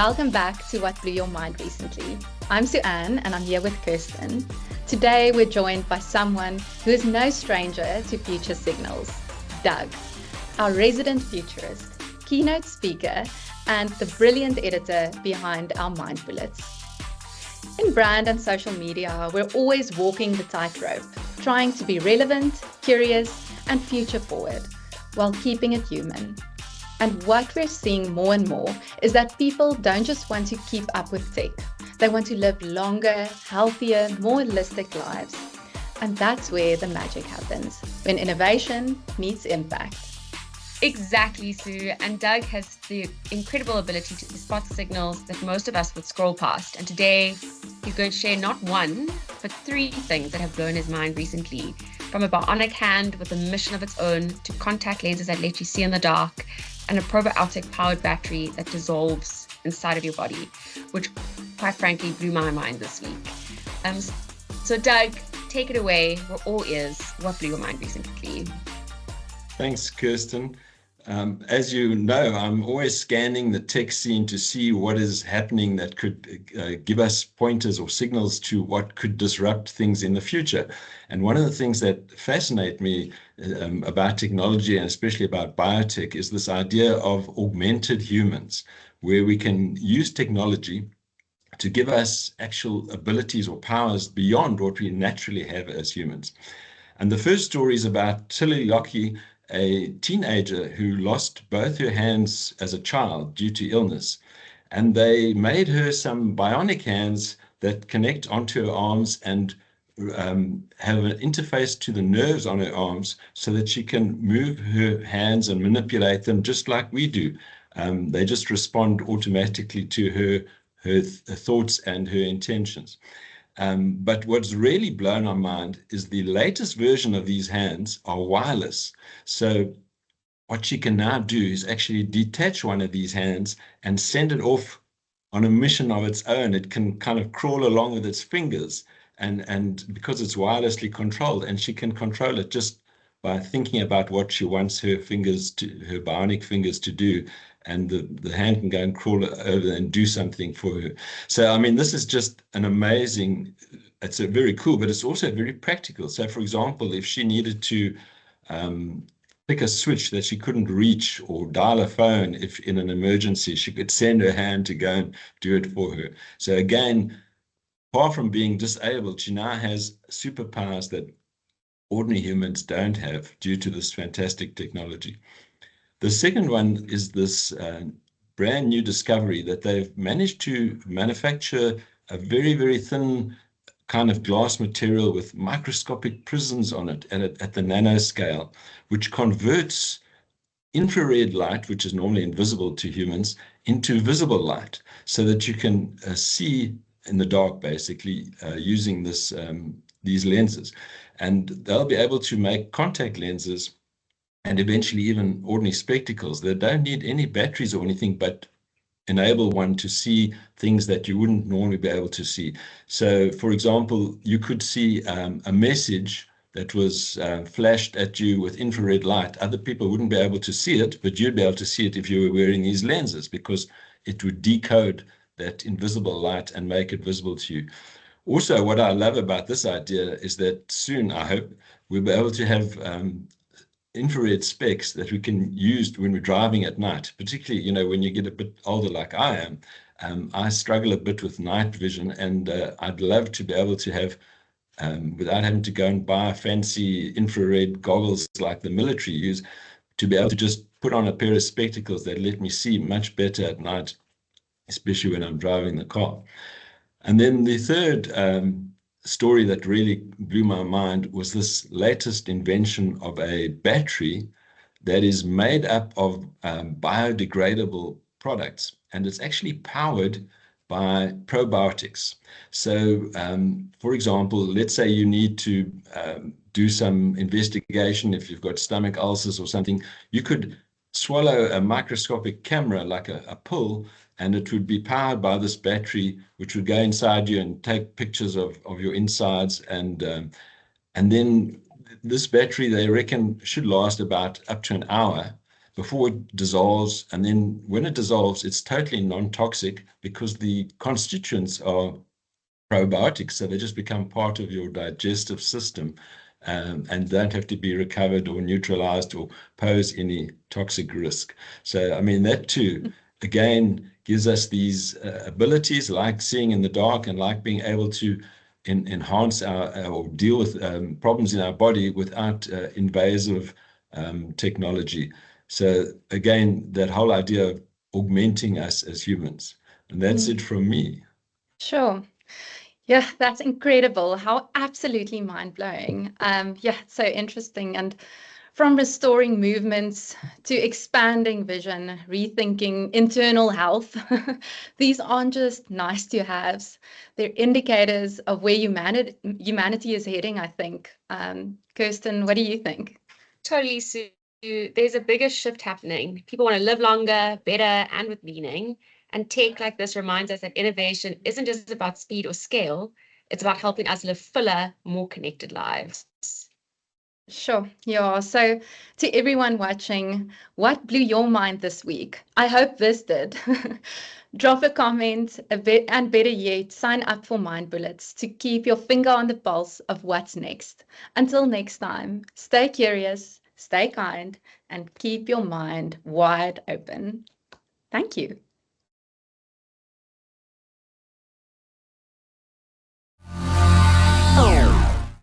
Welcome back to What Blew Your Mind Recently. I'm Su-Ann and I'm here with Kirsten. Today we're joined by someone who is no stranger to future signals, Doug, our resident futurist, keynote speaker, and the brilliant editor behind our Mind Bullets. In brand and social media, we're always walking the tightrope, trying to be relevant, curious, and future forward, while keeping it human. And what we're seeing more and more is that people don't just want to keep up with tech. They want to live longer, healthier, more holistic lives. And that's where the magic happens, when innovation meets impact. Exactly, Sue. And Doug has the incredible ability to spot signals that most of us would scroll past. And today, he's going to share not one, but 3 things that have blown his mind recently. From a bionic hand with a mission of its own, to contact lenses that let you see in the dark, and a probiotic-powered battery that dissolves inside of your body, which quite frankly blew my mind this week. So Doug, take it away. We're all ears. What blew your mind recently? Thanks, Kirsten. As you know, I'm always scanning the tech scene to see what is happening that could give us pointers or signals to what could disrupt things in the future. And one of the things that fascinate me about technology, and especially about biotech, is this idea of augmented humans, where we can use technology to give us actual abilities or powers beyond what we naturally have as humans. And the first story is about Tilly Lockie, a teenager who lost both her hands as a child due to illness. And they made her some bionic hands that connect onto her arms and have an interface to the nerves on her arms so that she can move her hands and manipulate them just like we do. They just respond automatically to her thoughts and her intentions. But what's really blown our mind is the latest version of these hands are wireless. So what she can now do is actually detach one of these hands and send it off on a mission of its own. It can kind of crawl along with its fingers, and because it's wirelessly controlled, and she can control it just by thinking about what she wants her bionic fingers to do. And the hand can go and crawl over and do something for her. So, I mean, this is just an amazing, it's a very cool, but it's also very practical. So, for example, if she needed to pick a switch that she couldn't reach or dial a phone if in an emergency, she could send her hand to go and do it for her. So again, far from being disabled, she now has superpowers that ordinary humans don't have due to this fantastic technology. The second one is this brand new discovery that they've managed to manufacture a very, very thin kind of glass material with microscopic prisms on it at the nanoscale, which converts infrared light, which is normally invisible to humans, into visible light so that you can see in the dark, basically, using these lenses. And they'll be able to make contact lenses and eventually even ordinary spectacles that don't need any batteries or anything, but enable one to see things that you wouldn't normally be able to see. So, for example, you could see a message that was flashed at you with infrared light. Other people wouldn't be able to see it, but you'd be able to see it if you were wearing these lenses, because it would decode that invisible light and make it visible to you. Also, what I love about this idea is that soon, I hope, we'll be able to have infrared specs that we can use when we're driving at night, particularly, when you get a bit older like I am. I struggle a bit with night vision, and I'd love to be able to have, without having to go and buy fancy infrared goggles like the military use, to be able to just put on a pair of spectacles that let me see much better at night, especially when I'm driving the car. And then the third story that really blew my mind was this latest invention of a battery that is made up of biodegradable products, and it's actually powered by probiotics. So, for example, let's say you need to do some investigation if you've got stomach ulcers or something. You could swallow a microscopic camera like a pill, and it would be powered by this battery, which would go inside you and take pictures of your insides. And then this battery, they reckon, should last about up to an hour. before it dissolves. And then when it dissolves, it's totally non-toxic because the constituents are probiotics, so they just become part of your digestive system, and don't have to be recovered or neutralized or pose any toxic risk. So, I mean, that too, again, gives us these abilities like seeing in the dark and like being able to enhance or deal with problems in our body without invasive technology. So again, that whole idea of augmenting us as humans. And that's it from me. Sure. Yeah, that's incredible. How absolutely mind-blowing. Yeah, it's so interesting. And from restoring movements to expanding vision, rethinking internal health, these aren't just nice to haves. They're indicators of where humanity is heading, I think. Kirsten, what do you think? Totally, Sue. There's a bigger shift happening. People want to live longer, better, and with meaning. And tech like this reminds us that innovation isn't just about speed or scale, it's about helping us live fuller, more connected lives. Sure. Yeah. So, to everyone watching, what blew your mind this week? I hope this did. Drop a comment, and better yet, sign up for Mind Bullets to keep your finger on the pulse of what's next. Until next time, stay curious, stay kind, and keep your mind wide open. Thank you.